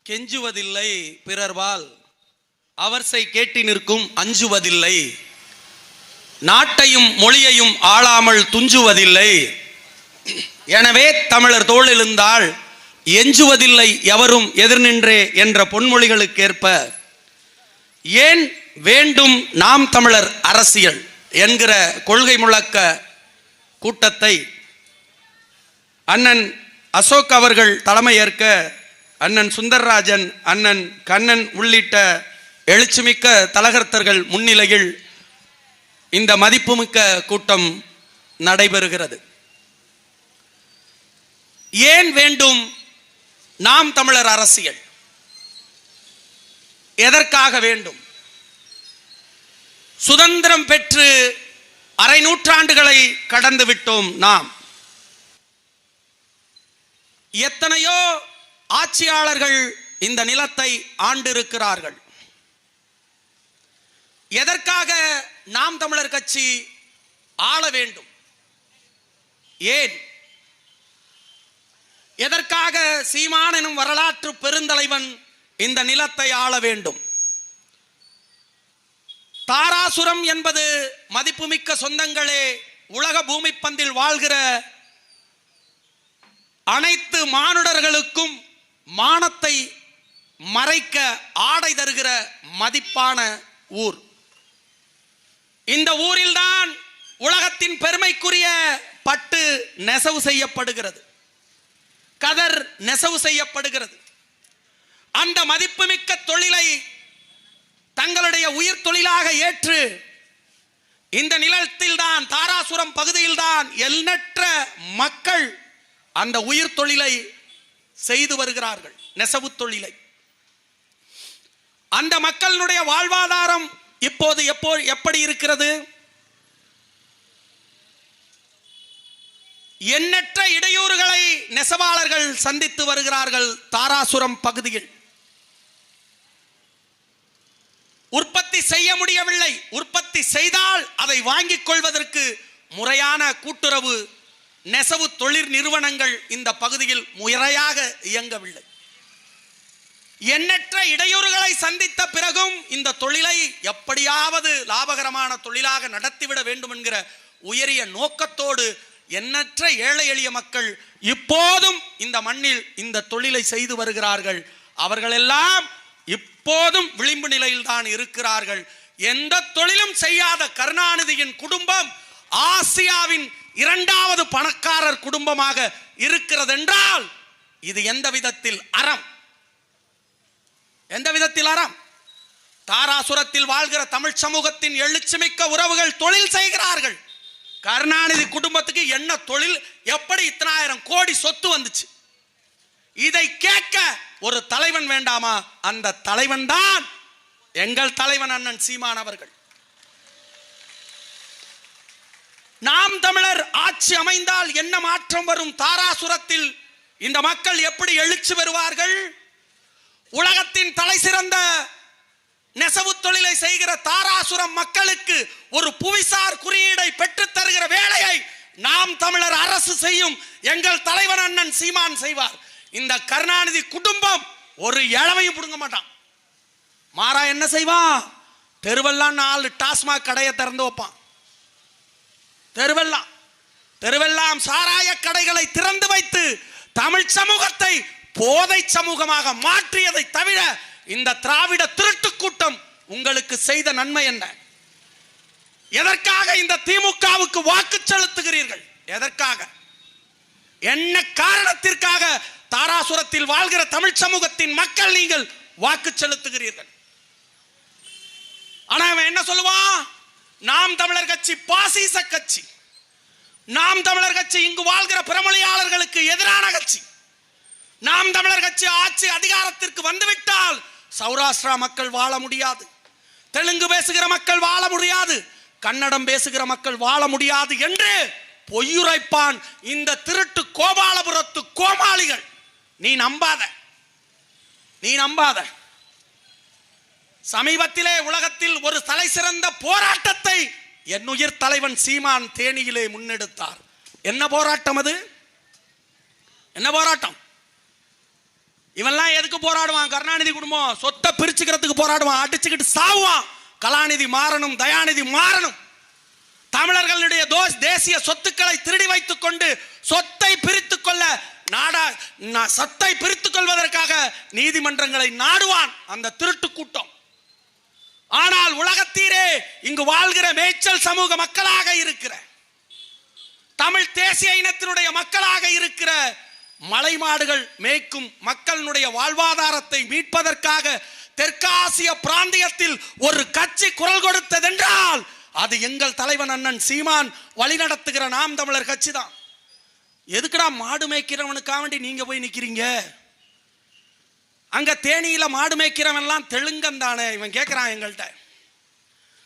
கெஞ்சுவதில்லை பிறர்வால், அவர்சை கேட்டி நிற்கும் அஞ்சுவதில்லை, நாட்டையும் மொழியையும் ஆளாமல் துஞ்சுவதில்லை. எனவே தமிழர் தோளிழுந்தால் எஞ்சுவதில்லை எவரும் எதிர்நின்றே என்ற பொன்மொழிகளுக்கேற்ப ஏன் வேண்டும் நாம் தமிழர் அரசியல் என்கிற கொள்கை முழக்க கூட்டத்தை அண்ணன் அசோக் அவர்கள் தலைமையேற்க அண்ணன் சுந்தரராஜன், அண்ணன் கண்ணன் உள்ளிட்ட எழுச்சிமிக்க தலகர்த்தர்கள் முன்னிலையில் இந்த மதிப்புமிக்க கூட்டம் நடைபெறுகிறது. ஏன் வேண்டும் நாம் தமிழர் அரசியல்? எதற்காக வேண்டும்? சுதந்திரம் பெற்று அரை நூற்றாண்டுகளை கடந்து விட்டோம். நாம் எத்தனையோ ஆட்சியாளர்கள் இந்த நிலத்தை ஆண்டிருக்கிறார்கள். எதற்காக நாம் தமிழர் கட்சி ஆள வேண்டும்? ஏன்? எதற்காக சீமான் எனும் வரலாற்று பெருந்தலைவன் இந்த நிலத்தை ஆள வேண்டும்? தாராசுரம் என்பது மதிப்புமிக்க சொந்தங்களே, உலக பூமி பந்தில் வாழ்கிற அனைத்து மானுடர்களுக்கும் மானத்தை மறைக்க ஆடை தருகிற மதிப்பான ஊர். இந்த ஊரில்தான் உலகத்தின் பெருமைக்குரிய பட்டு நெசவு செய்யப்படுகிறது, கதர் நெசவு செய்யப்படுகிறது. அந்த மதிப்புமிக்க தொழிலை தங்களுடைய உயிர் தொழிலாக ஏற்று இந்த நிலத்தில்தான், தாராசுரம் பகுதியில்தான் எண்ணற்ற மக்கள் அந்த உயிர் தொழிலை செய்து வருகிறார்கள், நெசவு தொழிலை. அந்த மக்களுடைய வாழ்வாதாரம் இப்போது எப்படி இருக்கிறது? எண்ணற்ற இடையூறுகளை நெசவாளர்கள் சந்தித்து வருகிறார்கள். தாராசுரம் பகுதியில் உற்பத்தி செய்ய முடியவில்லை. உற்பத்தி செய்தால் அதை வாங்கிக் கொள்வதற்கு முறையான கூட்டுறவு நெசவு தொழில் நிறுவனங்கள் இந்த பகுதியில் முறையாக இயங்கவில்லை. எண்ணற்ற இடையூறுகளை சந்தித்த பிறகும் இந்த தொழிலை எப்படியாவது லாபகரமான தொழிலாக நடத்திவிட வேண்டும் என்கிற உயரிய நோக்கத்தோடு எண்ணற்ற ஏழை எளிய மக்கள் இப்போதும் இந்த மண்ணில் இந்த தொழிலை செய்து வருகிறார்கள். அவர்களெல்லாம் இப்போதும் விளிம்பு நிலையில் தான் இருக்கிறார்கள். எந்த தொழிலும் செய்யாத கருணாநிதியின் குடும்பம் ஆசியாவின் இரண்டாவது பணக்காரர் குடும்பமாக இருக்கிறது என்றால் இது எந்த விதத்தில் அறம்? எந்த விதத்தில் அறம்? தாராசுரத்தில் வாழ்கிற தமிழ் சமூகத்தின் எழுச்சிமிக்க உறவுகள் தொழில் செய்கிறார்கள். கருணாநிதி குடும்பத்துக்கு என்ன தொழில், எப்படி இத்தனை ஆயிரம் கோடி சொத்து வந்துச்சு? இதை கேட்க ஒரு தலைவன் வேண்டாமா? அந்த தலைவன் தான் எங்கள் தலைவன் அண்ணன் சீமான் அவர்கள். நாம் தமிழர் ஆட்சி அமைந்தால் என்ன மாற்றம் வரும்? தாராசுரத்தில் இந்த மக்கள் எப்படி எழுச்சி பெறுவார்கள்? உலகத்தின் தலை சிறந்த நெசவு தொழிலை செய்கிற தாராசுரம் மக்களுக்கு ஒரு புவிசார் குறியீடை பெற்றுத் தருகிற வேலையை நாம் தமிழர் அரசு செய்யும். எங்கள் தலைவன் அண்ணன் சீமான் செய்வார். இந்த கருணாநிதி குடும்பம் ஒரு இளவையும் புடுங்க மாட்டான். மாறா என்ன செய்வான்? தெருவெல்லாம் 4 டாஸ்மாக் கடையை திறந்து வைப்பான். தெருவெல்லாம் சாராய கடைகளை திறந்து வைத்து தமிழ் சமூகத்தை போதை சமூகமாக மாற்றியதை தவிர இந்த திராவிட திருட்டு கூட்டம் உங்களுக்கு செய்த நன்மை என்ன? எதற்காக இந்த திமுகவுக்கு வாக்கு செலுத்துகிறீர்கள்? எதற்காக? என்ன காரணத்திற்காக தாராசுரத்தில் வாழ்கிற தமிழ் சமூகத்தின் மக்கள் நீங்கள் வாக்கு செலுத்துகிறீர்கள்? ஆனா அவன் என்ன சொல்லுவான்? நாம் தமிழர் கட்சி பாசிச கட்சி, நாம் தமிழர் கட்சி இங்கு வாழ்கிற பிரமொழியாளர்களுக்கு எதிரான கட்சி, நாம் தமிழர் கட்சி ஆட்சி அதிகாரத்திற்கு வந்துவிட்டால் சௌராஷ்டிரா மக்கள் வாழ முடியாது, தெலுங்கு பேசுகிற மக்கள் வாழ முடியாது, கன்னடம் பேசுகிற மக்கள் வாழ முடியாது என்று பொய்யுரைப்பான் இந்த திருட்டு கோபாலபுரத்து கோமாளிகள். நீ நம்பாத. சமீபத்திலே உலகத்தில் ஒரு தலை சிறந்த போராட்டத்தை என்னுயிர் தலைவன் சீமான் தேனியிலே முன்னெடுத்தார். என்ன போராட்டம் அது? என்ன போராட்டம்? இவெல்லாம் எதுக்கு போராடுவான்? கருணாநிதி குடும்பம் சொத்தை பிரிச்சுக்கிறதுக்கு போராடுவான், அடிச்சுக்கிட்டு சாவுவான். கலாநிதி மாறணும், தயாநிதி மாறணும். தமிழர்களுடைய தேசிய சொத்துக்களை திருடி வைத்துக் கொண்டு சொத்தை பிரித்துக் கொள்ள சொத்தை பிரித்துக் கொள்வதற்காக நீதிமன்றங்களை நாடுவான் அந்த திருட்டு கூட்டம். ஆனால் உலகத்தீரே இங்கு வாழ்கிற மேய்ச்சல் சமூக மக்களாக இருக்கிற, தமிழ் தேசிய இனத்தினுடைய மக்களாக இருக்கிற மலை மாடுகள் மேய்க்கும் மக்களுடைய வாழ்வாதாரத்தை மீட்பதற்காக தெற்காசிய பிராந்தியத்தில் ஒரு கட்சி குரல் கொடுத்ததென்றால் அது எங்கள் தலைவன் அண்ணன் சீமான் வழிநடத்துகிற நாம் தமிழர் கட்சி தான். எதுக்குடா மாடு மேய்க்கிறவனுக்காக வேண்டி நீங்க போய் நிக்கிறீங்க? அங்க தேனியில மாடு மேய்க்கிறவன் எல்லாம் தெலுங்கன் தானே? இவன் கேட்கிறான் எங்கள்கிட்ட.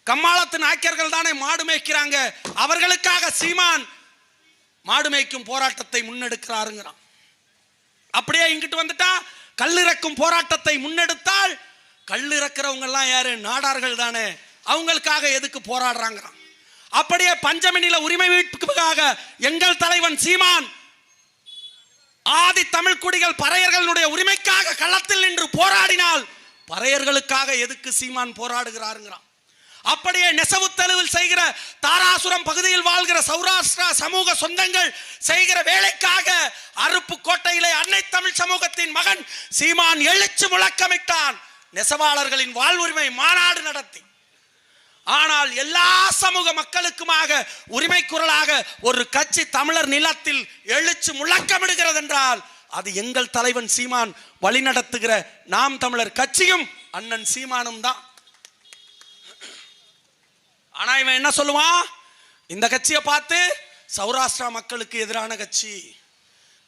கம்மாளத்து நாயக்கர்கள் தானே மாடு மேய்க்கிறாங்க, அவர்களுக்காக சீமான் மாடு மேய்க்கும் போராட்டத்தை முன்னெடுக்கிறாருங்கிறான். அப்படியே இங்கிட்டு வந்துட்டா கல்லிறக்கும் போராட்டத்தை முன்னெடுத்தால் கல்லிறக்கிறவங்க எல்லாம் யாரு? நாடார்கள் தானே, அவங்களுக்காக எதுக்கு போராடுறாங்கிறான். அப்படியே பஞ்சமி உரிமை மீட்புக்காக எங்கள் தலைவன் சீமான் ஆதி தமிழ் குடிகள் பறையர்களுடைய உரிமைக்காக களத்தில் நின்று போராடினால் பறையர்களுக்காக எதுக்கு சீமான் போராடுகிறாருங்கிறான். அப்படியே நெசவு தெருவில் செய்கிற தாராசுரம் பகுதியில் வாழ்கிற சௌராஷ்டிரா சமூக சொந்தங்கள் செய்கிற வேலைக்காக அருப்புக்கோட்டையிலே அன்னை தமிழ் சமூகத்தின் மகன் சீமான் எழுச்சி முழக்கமிட்டான், நெசவாளர்களின் வாழ்வுரிமை மாநாடு நடத்தி. ஆனால் எல்லா சமூக மக்களுக்குமாக உரிமை குரலாக ஒரு கட்சி தமிழர் நிலத்தில் எழுச்சி முழக்கமிடுகிறது என்றால் அது எங்கள் தலைவன் சீமான் வழிநடத்துகிற நாம் தமிழர் கட்சியும் அண்ணன் சீமானும் தான். ஆனா இவன் என்ன சொல்லுவான்? இந்த கட்சியை பார்த்து சௌராஷ்டிரா மக்களுக்கு எதிரான கட்சி.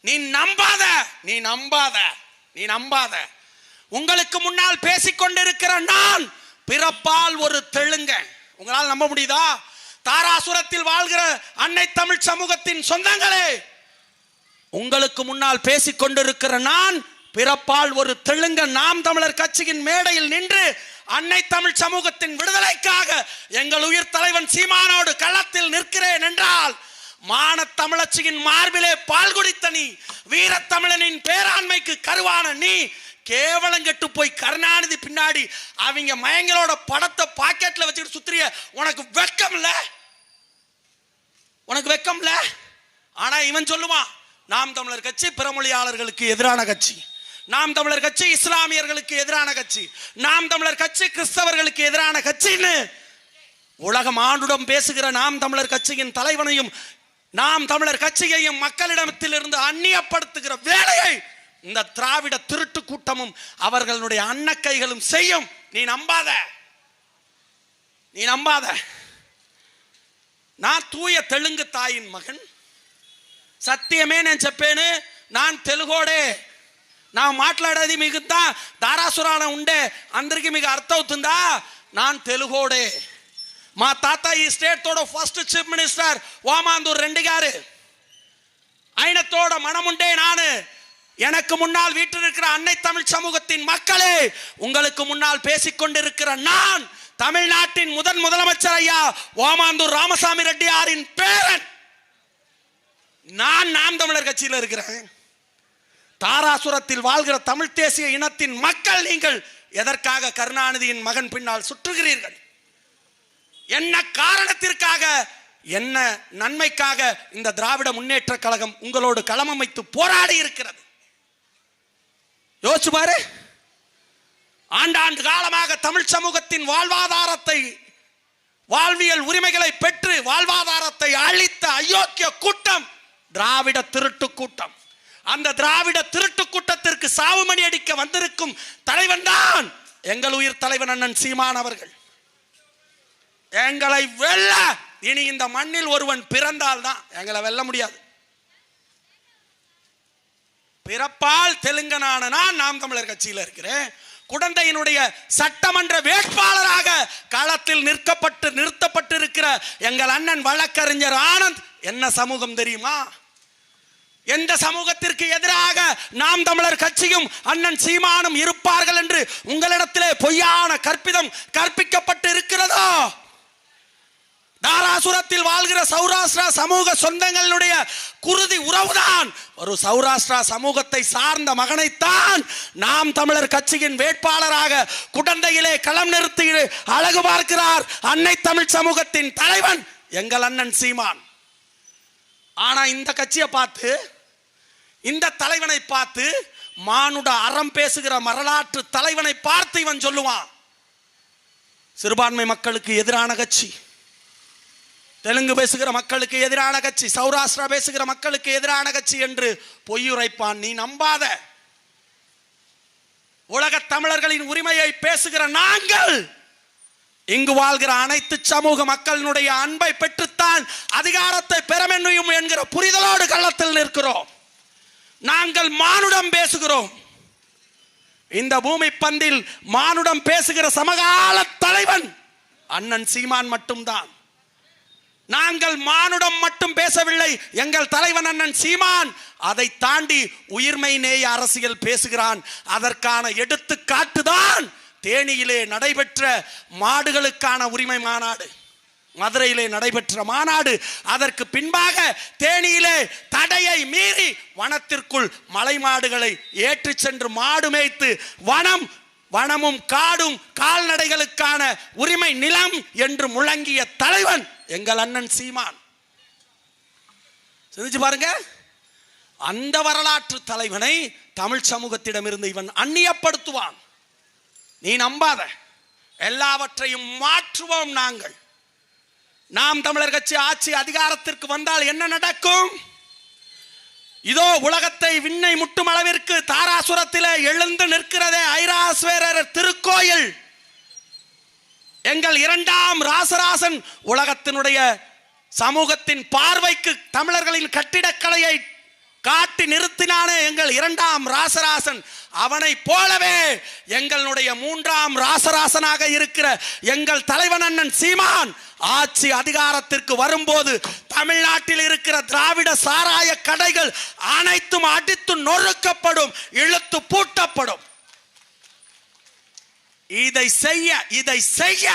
நீ நம்பாத, நீ நம்பாத, நீ நம்பாத. உங்களுக்கு முன்னால் பேசிக்கொண்டிருக்கிற நான் பிறப்பால் ஒரு தெலுங்க. உங்களால் நம்ப முடியுதா? தாராசுரத்தில் வாழ்கிற அன்னை தமிழ் சமூகத்தின் சொந்தங்களே, உங்களுக்கு முன்னால் பேசிக்கொண்டிருக்கிற நான் பிறப்பால் ஒரு தெலுங்க நாம் தமிழர் கட்சியின் மேடையில் நின்று அன்னை தமிழ் சமூகத்தின் விடுதலைக்காக எங்கள் உயிர் தலைவன் சீமானோடு களத்தில் நிற்கிறேன் என்றால் மான தமிழச்சியின் மார்பிலே பால் குடித்த நீ, வீரத்தமிழனின் பேராண்மைக்கு கருவான நீ கேவலங்கெட்டு போய் கருணாநிதி பின்னாடி அவங்க மயங்களோட படத்தை பாக்கெட்ல வச்சுட்டு சுத்திரிய உனக்கு வெக்கம் இல்ல? உனக்கு வெக்கம் இல்ல? ஆனா இவன் சொல்லுவான் நாம் தமிழர் கட்சி பிறமொழியாளர்களுக்கு எதிரான கட்சி, நாம் தமிழர் கட்சி இஸ்லாமியர்களுக்கு எதிரான கட்சி, நாம் தமிழர் கட்சி கிறிஸ்தவர்களுக்கு எதிரான கட்சின்னு உலகம் ஆண்டுடன் பேசுகிற நாம் தமிழர் கட்சியின் தலைவனையும் நாம் தமிழர் கட்சியையும் மக்களிடத்தில் இருந்து அந்நியப்படுத்துகிற வேலையை இந்த திராவிட திருட்டு கூட்டமும் அவர்களுடைய அன்னக்கைகளும் செய்யும். நீ நம்பாத, நீ நம்பாத. நான் தூய தெலுங்கு தாயின் மகன், సత్యమే నేను చెప్పాను. நான் తెలుగోడే, నా మాట్లాడేది మీకు దారాసురాన ఉండే అందరికీ మీకు అర్థమవుతుందా? நான் తెలుగోడే. మా తాత ఈ స్టేట్ తోడ ఫస్ట్ చీఫ్ మినిస్టర్ ఓమాందూర్ రెడ్డి గారు, ఆయనతోட மனமுண்டே நானு. எனக்கு முன்னால் வீட்டில் இருக்கிற அன்னை தமிழ் சமூகத்தின் மக்களே, உங்களுக்கு முன்னால் பேசிக்கொண்டிருக்கிற நான் தமிழ்நாட்டின் முதலமைச்சர் ஐயா ஓமாந்தூர் ராமசாமி ரெட்டியாரின் பேரன். நான் நாம் தமிழர் கட்சியில் இருக்கிறேன். தாராசுரத்தில் வாழ்கிற தமிழ் தேசிய இனத்தின் மக்கள் நீங்கள் எதற்காக கருணாநிதியின் மகன் பின்னால் சுற்றுகிறீர்கள்? என்ன காரணத்திற்காக, என்ன நன்மைக்காக இந்த திராவிட முன்னேற்ற கழகம் உங்களோடு களம் அமைத்து போராடி இருக்கிறது? யோசிச்சு பாரு. ஆண்டாண்டு காலமாக தமிழ் சமூகத்தின் வாழ்வாதாரத்தை, வாழ்வியல் உரிமைகளை பெற்று வாழ்வாதாரத்தை அழித்த அயோக்கிய கூட்டம் திராவிட திருட்டு கூட்டம். அந்த திராவிட திருட்டு கூட்டத்திற்கு சாவுமணி அடிக்க வந்திருக்கும் தலைவன் தான் எங்கள் உயிர் தலைவன் அண்ணன் சீமான் அவர்கள். எங்களை வெல்ல இனி இந்த மண்ணில் ஒருவன் பிறந்தால் தான் எங்களை வெல்ல முடியாது. பிறப்பால் தெலுங்கனான நான் நாம் தமிழர் கட்சியில் இருக்கிறேன். குடந்தையினுடைய சட்டமன்ற வேட்பாளராக களத்தில் நிறுத்தப்பட்டிருக்கிற எங்கள் அண்ணன் வழக்கறிஞர் ஆனந்த் என்ன சமூகம் தெரியுமா? எந்த சமூகத்திற்கு எதிராக நாம் தமிழர் கட்சியும் அண்ணன் சீமானும் இருப்பார்கள் என்று உங்களிடத்திலே பொய்யான கற்பிதம் கற்பிக்கப்பட்டு இருக்கிறதோ, தாராசுரத்தில் வாழ்கிற சௌராஷ்டிரா சமூக சொந்தங்களுடைய குருதி உறவுதான் ஒரு சௌராஷ்டிரா சமூகத்தை சார்ந்த மகனைத்தான் நாம் தமிழர் கட்சியின் வேட்பாளராக குடந்தையிலே களம் நிறுத்தி அழகு பார்க்கிறார் அன்னை தமிழ் சமூகத்தின் தலைவன் எங்கள் அண்ணன் சீமான். ஆனா இந்த கட்சியை பார்த்து, இந்த தலைவனை பார்த்து, மானுட அறம் பேசுகிற வரலாற்று தலைவனை பார்த்து இவன் சொல்லுவான் சிறுபான்மை மக்களுக்கு எதிரான கட்சி, தெலுங்கு பேசுகிற மக்களுக்கு எதிரான கட்சி, சௌராஷ்டிரா பேசுகிற மக்களுக்கு எதிரான கட்சி என்று பொய்யுரைப்பான். நீ நம்பாத. உலக தமிழர்களின் உரிமையை பேசுகிற நாங்கள் இங்கு வாழ்கிற அனைத்து சமூக மக்களினுடைய அன்பை பெற்றுத்தான் அதிகாரத்தை பெற முடியும் என்கிற புரிதலோடு களத்தில் நிற்கிறோம். நாங்கள் மானுடம் பேசுகிறோம். இந்த பூமி பந்தில் மானுடம் பேசுகிற சமகால தலைவன் அண்ணன் சீமான் மட்டும்தான். நாங்கள் மானுடம் மட்டும் பேசவில்லை, எங்கள் தலைவன் அண்ணன் சீமான் அதை தாண்டி உயிர்மை நேய அரசியல் பேசுகிறான். அதற்கான எடுத்துக்காட்டுதான் தேனியிலே நடைபெற்ற மாடுகளுக்கான உரிமை மாநாடு, மதுரையிலே நடைபெற்ற மாநாடு. அதற்கு பின்பாக தேனியிலே தடையை மீறி வனத்திற்குள் மலை மாடுகளை ஏற்றி சென்று மாடு மேய்த்து வனமும் காடும் கால்நடைகளுக்கான உரிமை நிலம் என்று முழங்கிய தலைவன் எங்கள் அண்ணன் சீமான். சிந்திச்சு பாருங்க, அந்த வரலாற்று தலைவனை தமிழ் சமூகத்திடமிருந்து இவன் அந்நியப்படுத்துவான். நீ நம்பாத. எல்லாவற்றையும் மாற்றுவோம் நாங்கள். நாம் தமிழர் கட்சி ஆட்சி அதிகாரத்திற்கு வந்தால் என்ன நடக்கும்? இதோ உலகத்தை விண்ணை முட்டும் அளவிற்கு தாராசுரத்திலே எழுந்து நிற்கிறதே ஐராஸ்வரர் திருக்கோயில். எங்கள் இரண்டாம் ராசராசன் உலகத்தினுடைய சமூகத்தின் பார்வைக்கு தமிழர்களின் கட்டிடக்கலையை காட்டி நிறுத்தினானே எங்கள் இரண்டாம் ராசராசன். அவனை போலவே எங்களுடைய மூன்றாம் ராசராசனாக இருக்கிற எங்கள் தலைவன் அண்ணன் சீமான் ஆட்சி அதிகாரத்திற்கு வரும்போது தமிழ்நாட்டில் இருக்கிற திராவிட சாராய கடைகள் அனைத்தும் அடித்து நொறுக்கப்படும், இழுத்து பூட்டப்படும். இதை செய்ய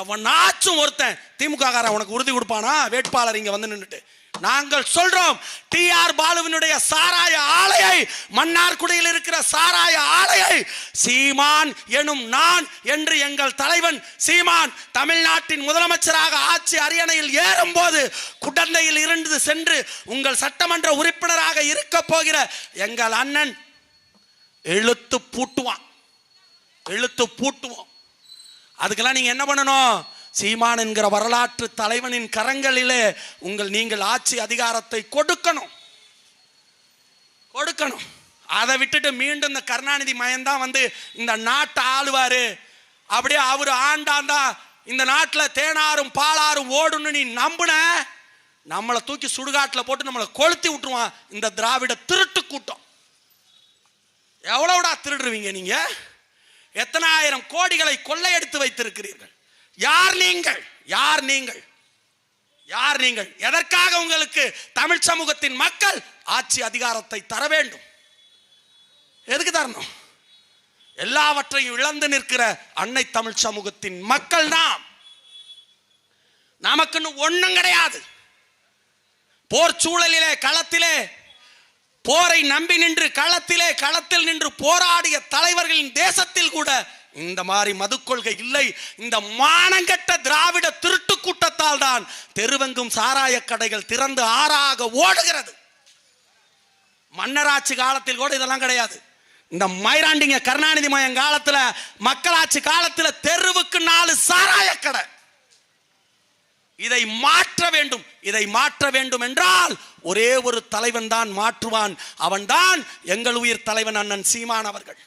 எவனாச்சும் ஒருத்தன் திமுக உனக்கு உறுதி கொடுப்பானா? வேட்பாளர் இங்க வந்து நின்றுட்டு நாங்கள் சொல்றோம், டி.ஆர். பாலுவினுடைய சாராய ஆலையை, மன்னார்குடியில் இருக்கிற சாராய ஆலையை சீமான் எனும் நான் என்று எங்கள் தலைவன் சீமான் தமிழ்நாட்டின் முதலமைச்சராக ஆட்சி அரியணையில் ஏறும்போது குடந்தையில் இருந்து சென்று உங்கள் சட்டமன்ற உறுப்பினராக இருக்க போகிற எங்கள் அண்ணன் இழுத்து பூட்டுவோம். அதுக்கெல்லாம் நீங்க என்ன பண்ணணும்? சீமான் என்கிற வரலாற்று தலைவனின் கரங்களிலே நீங்கள் ஆட்சி அதிகாரத்தை கொடுக்கணும். அதை விட்டுட்டு மீண்டும் இந்த கருணாநிதி மயன்தான் வந்து இந்த நாட்டை ஆளுவாரு, அப்படியே அவரு ஆண்டாந்தா இந்த நாட்டில் தேனாரும் பாலாரும் ஓடுன்னு நீ நம்புன, நம்மளை தூக்கி சுடுகாட்டில் போட்டு நம்மளை கொளுத்தி விட்டுருவான் இந்த திராவிட திருட்டு கூட்டம். எவ்வளவுடா திருடுவீங்க நீங்க? எத்தனை ஆயிரம் கோடிகளை கொள்ளையடித்து வைத்திருக்கிறீர்கள். யார் நீங்கள்? எதற்காக உங்களுக்கு தமிழ் சமூகத்தின் மக்கள் ஆட்சி அதிகாரத்தை தர வேண்டும்? எதுக்கு தரணும்? எல்லாவற்றையும் இழந்து நிற்கிற அன்னை தமிழ் சமூகத்தின் மக்கள் தான். நமக்குன்னு ஒண்ணும் கிடையாது. போர் சூழலிலே களத்திலே போரை நம்பி நின்று களத்தில் நின்று போராடிய தலைவர்களின் தேசத்தில் கூட இந்த மாதிரி மது கொள்கை இல்லை. இந்த மானங்கெட்ட திராவிட திருட்டு கூட்டத்தால் தான் தெருவெங்கும் சாராய கடைகள் திறந்து ஆறாக ஓடுகிறது. மன்னராட்சி காலத்தில் கூட இதெல்லாம் கிடையாது. இந்த மயிராண்டிங்க கருணாநிதி மயன் காலத்துல, மக்களாட்சி காலத்துல தெருவுக்கு 4 சாராய கடை. இதை மாற்ற வேண்டும் என்றால் ஒரே ஒரு தலைவன் தான் மாற்றுவான். அவன்தான் எங்கள் உயிர் தலைவன் அண்ணன் சீமான் அவர்கள்.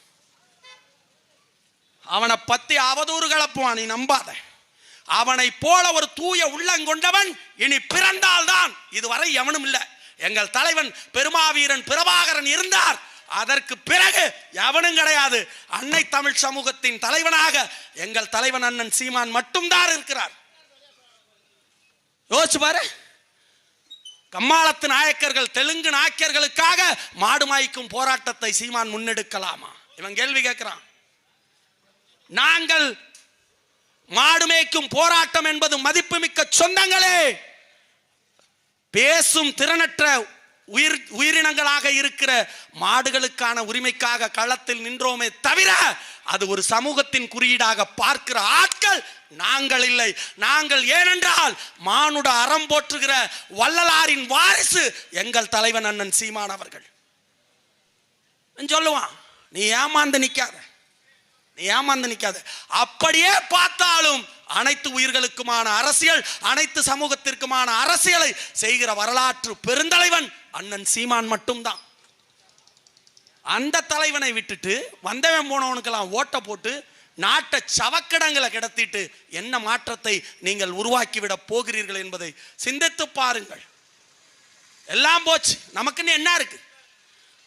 அவனை பத்தி அவதூறு கலப்புவான், நீ நம்பாத. அவனை போல ஒரு தூய உள்ளங்கொண்டவன் இனி பிறந்தால்தான். இதுவரை எவனும் இல்லை. எங்கள் தலைவன் பெருமாவீரன் பிரபாகரன் இருந்தார், அதற்கு பிறகு எவனும் கிடையாது. அன்னை தமிழ் சமூகத்தின் தலைவனாக எங்கள் தலைவன் அண்ணன் சீமான் மட்டும்தான் இருக்கிறார். யோசிச்சு பாரு. கம்மாளத்து நாயக்கர்கள், தெலுங்கு நாயக்கர்களுக்காக மாடு மாய்க்கும் போராட்டத்தை சீமான் முன்னெடுக்கலாமா? இவன் கேள்வி கேட்கிறான். நாங்கள் மாடு மேய்க்கும் போராட்டம் என்பது மதிப்புமிக்க சொந்தங்களே, பேசும் திறனற்ற உயிரினங்களாக இருக்கிற மாடுகளுக்கான உரிமைக்காக களத்தில் நின்றோமே தவிர அது ஒரு சமூகத்தின் குறியீடாக பார்க்கிற ஆட்கள் நாங்கள் இல்லை. நாங்கள் ஏனென்றால் மானுட அறம் போற்றுகிற வள்ளலாரின் வாரிசு எங்கள் தலைவன் அண்ணன் சீமான் அவர்கள். சொல்லுவான், நீ ஏமாந்து நிக்காத, நீ ஏமாந்து நிக்காத. அப்படியே பார்த்தாலும் அனைத்து உயிர்களுக்குமான அரசியல், அனைத்து சமூகத்திற்குமான அரசியலை செய்கிற வரலாற்று பெருந்தலைவன் அண்ணன் சீமான் மட்டும்தான். அந்த தலைவனை விட்டுட்டு வந்தவன் போனவனுக்கெல்லாம் ஓட்ட போட்டு நாட்டை சவக்கிடங்களை கிடத்திட்டு என்ன மாற்றத்தை நீங்கள் உருவாக்கிவிட போகிறீர்கள் என்பதை சிந்தித்து பாருங்கள். எல்லாம் போச்சு, நமக்குன்னு என்ன இருக்கு?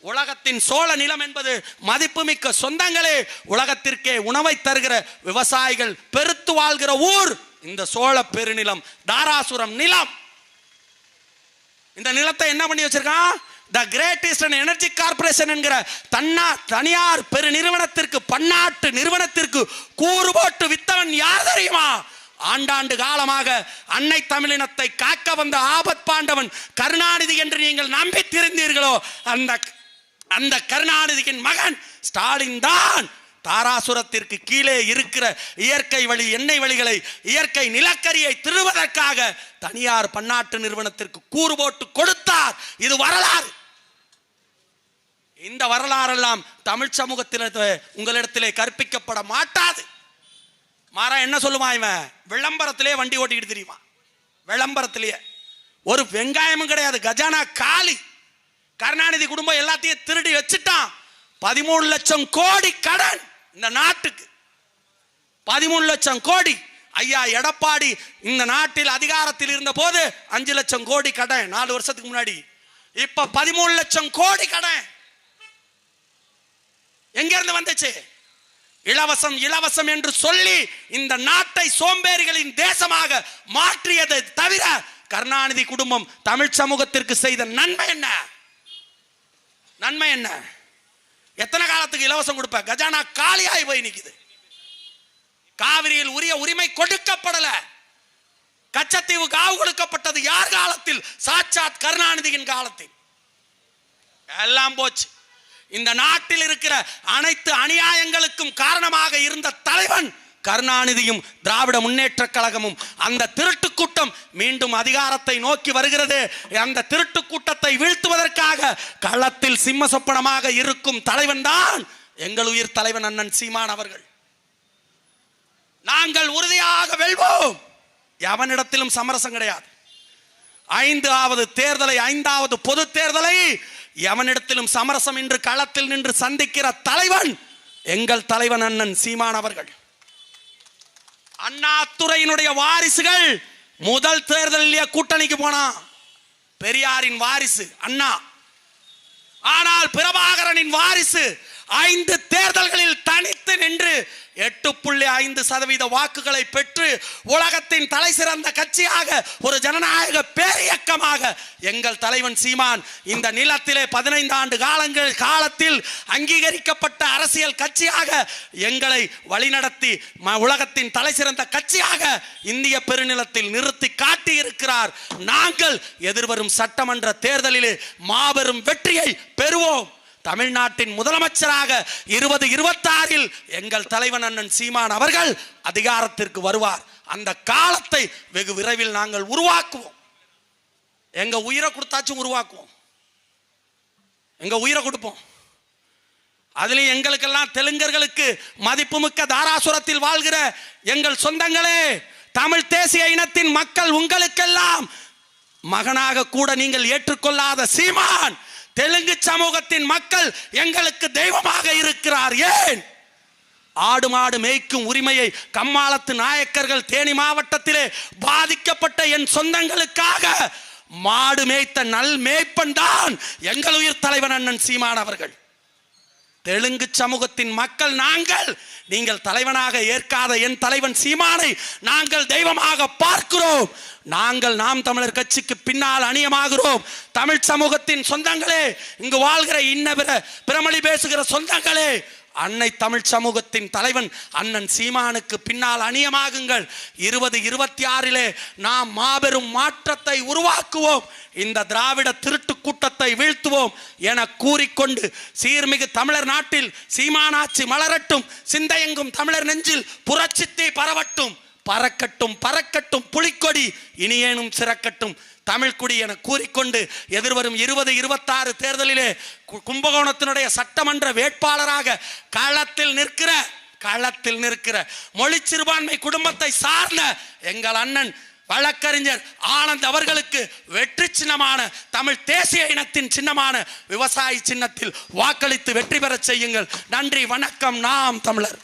உலகத்தின் சோழ நிலம் என்பது மதிப்புமிக்க சொந்தங்களே, உலகத்திற்கே உணவை தருகிற விவசாயிகள் பெருத்து வாழ்கிற ஊர் இந்த சோழ பெருநிலம், தாராசுரம் நிலம். இந்த நிலத்தை என்ன பண்ணி வச்சிருக்கான்? The great eastern energy corporation என்கிற தனியார் பெரு நிறுவனத்திற்கு, பன்னாட்டு நிறுவனத்திற்கு கூறு போட்டு வித்தவன் யார் தெரியுமா? ஆண்டாண்டு காலமாக அன்னை தமிழினத்தை காக்க வந்த ஆபத் பாண்டவன் கருணாநிதி என்று நீங்கள் நம்பி திருந்தீர்களோ, அந்த கருணாநிதியின் மகன் ஸ்டாலின் தான் தாராசுரத்திற்கு கீழே இருக்கிற இயற்கை வழி எண்ணெய் வழிகளை, இயற்கை நிலக்கரியை திருவதற்காக தனியார் பன்னாட்டு நிறுவனத்திற்கு கூறு போட்டு கொடுத்தார். இது வரலாறு. இந்த வரலாறெல்லாம் தமிழ் சமூகத்தில் உங்களிடத்திலே கற்பிக்கப்பட மாட்டாது. மாறா என்ன சொல்லுவான் இவன்? விளம்பரத்திலே வண்டி ஓட்டிக்கிட்டு தெரியுமா? விளம்பரத்திலேயே ஒரு வெங்காயமும் கிடையாது, கஜானா காலி. கருணாநிதி குடும்பம் எல்லாத்தையும் திருடி வச்சுட்டான். 13 லட்சம் கோடி கடன் இந்த நாட்டுக்கு, 13 லட்சம் கோடி. ஐயா எடப்பாடி இந்த நாட்டில் அதிகாரத்தில் இருந்த போது 5 லட்சம் கோடி கடன் 4 வருஷத்துக்கு முன்னாடி. இப்ப 13 லட்சம் கோடி கடன் எங்க இருந்து வந்துச்சு? இலவசம் இலவசம் என்று சொல்லி இந்த நாட்டை சோம்பேறிகளின் தேசமாக மாற்றியதை தவிர கருணாநிதி குடும்பம் தமிழ் சமூகத்திற்கு செய்த நன்மை என்ன? நன்மை என்ன? எத்தனை காலத்துக்கு இலவசம் கொடுப்ப? கஜானா காலியாய் போய் நிக்குது. காவிரியில் உரிய உரிமை கொடுக்கப்படல. கச்சத்தீவு காவு கொடுக்கப்பட்டது யார் காலத்தில்? சாட்சாத் கருணாநிதியின் காலத்தில். எல்லாம் போச்சு. இந்த நாட்டில் இருக்கிற அனைத்து அநியாயங்களுக்கும் காரணமாக இருந்த தலைவன் கருணாநிதியும் திராவிட முன்னேற்ற கழகமும். அந்த திருட்டு கூட்டம் மீண்டும் அதிகாரத்தை நோக்கி வருகிறது. அந்த திருட்டு கூட்டத்தை வீழ்த்துவதற்காக களத்தில் சிம்ம சொப்பனமாக இருக்கும் தலைவன் தான் எங்கள் உயிர் தலைவன் அண்ணன் சீமான் அவர்கள். நாங்கள் உறுதியாக வெல்வோம். எவனிடத்திலும் சமரசம் கிடையாது. 5வது தேர்தலை, 5வது பொது தேர்தலை எவனிடத்திலும் சமரசம் இன்று களத்தில் நின்று சந்திக்கிற தலைவன் எங்கள் தலைவன் அண்ணன் சீமான் அவர்கள். அண்ணாதுரையினுடைய வாரிசுகள் முதல் தேர்தலிலே கூட்டணிக்கு போனா. பெரியாரின் வாரிசு அண்ணா. ஆனால் பிரபாகரனின் வாரிசு 5 தேர்தல்களில் தனித்து நின்று 8.5% வாக்குகளை பெற்று உலகத்தின் தலை சிறந்த கட்சியாக, ஒரு ஜனநாயக பேரியக்கமாக எங்கள் தலைவன் சீமான் இந்த நிலத்திலே 15 ஆண்டு காலத்தில் அங்கீகரிக்கப்பட்ட அரசியல் கட்சியாக எங்களை வழிநடத்தி உலகத்தின் தலை சிறந்த கட்சியாக இந்திய பெருநிலத்தில் நிறுத்தி காட்டி இருக்கிறார். நாங்கள் எதிர்வரும் சட்டமன்ற தேர்தலிலே மாபெரும் வெற்றியை பெறுவோம். தமிழ்நாட்டின் முதலமைச்சராக 2026 எங்கள் தலைவன் அண்ணன் சீமான் அவர்கள் அதிகாரத்திற்கு வருவார். அந்த காலத்தை வெகு விரைவில் நாங்கள் உருவாக்குவோம். எங்க உயிரை கொடுத்தாச்சும் உருவாக்குவோம். எங்க உயிரை கொடுப்போம். அதுலயும் எங்களுக்கெல்லாம் தெலுங்கர்களுக்கு மதிப்புமிக்க தாராசுரத்தில் வாழ்கிற எங்கள் சொந்தங்களே, தமிழ் தேசிய இனத்தின் மக்கள், உங்களுக்கெல்லாம் மகனாக கூட நீங்கள் ஏற்றுக்கொள்ளாத சீமான் தெலுங்கு சமூகத்தின் மக்கள் எங்களுக்கு தெய்வமாக இருக்கிறார். ஏன்? ஆடு மாடு மேய்க்கும் உரிமையை கம்மாளத்து நாயக்கர்கள் தேனி மாவட்டத்திலே பாதிக்கப்பட்ட என் சொந்தங்களுக்காக மாடு மேய்த்த நல் மேய்ப்பன் தான் எங்கள் உயிர் தலைவன் அண்ணன் சீமான் அவர்கள். தெலுங்கு சமூகத்தின் மக்கள் நாங்கள். நீங்கள் தலைவனாக ஏற்காத என் தலைவன் சீமானை நாங்கள் தெய்வமாக பார்க்கிறோம். நாங்கள் நாம் தமிழர் கட்சிக்கு பின்னால் அணியமாகிறோம். தமிழ் சமூகத்தின் சொந்தங்களே, இங்கு வாழ்கிற இன்ன பிறமொழி பேசுகிற சொந்தங்களே, அன்னை தமிழ் சமூகத்தின் தலைவன் அண்ணன் சீமானுக்கு பின்னால் அணியமாகுங்கள். 2026 நாம் மாபெரும் மாற்றத்தை உருவாக்குவோம். இந்த திராவிட திருட்டு கூட்டத்தை வீழ்த்துவோம் என கூறிக்கொண்டு சீர்மிகு தமிழர் நாட்டில் சீமானாட்சி மலரட்டும், சிந்தையெங்கும் தமிழர் நெஞ்சில் புரட்சித்தீ பரவட்டும், பறக்கட்டும் பறக்கட்டும் புலிக்கொடி இனியேனும் சிறக்கட்டும் தமிழ்குடி என கூறிக்கொண்டு எதிர்வரும் 2026 தேர்தலிலே கும்பகோணத்தினுடைய சட்டமன்ற வேட்பாளராக களத்தில் நிற்கிற மொழி சிறுபான்மை குடும்பத்தை சார்ந்த எங்கள் அண்ணன் வழக்கறிஞர் ஆனந்த் அவர்களுக்கு வெற்றி சின்னமான தமிழ் தேசிய இனத்தின் சின்னமான விவசாயி சின்னத்தில் வாக்களித்து வெற்றி பெற செய்யுங்கள். நன்றி, வணக்கம். நாம் தமிழர்.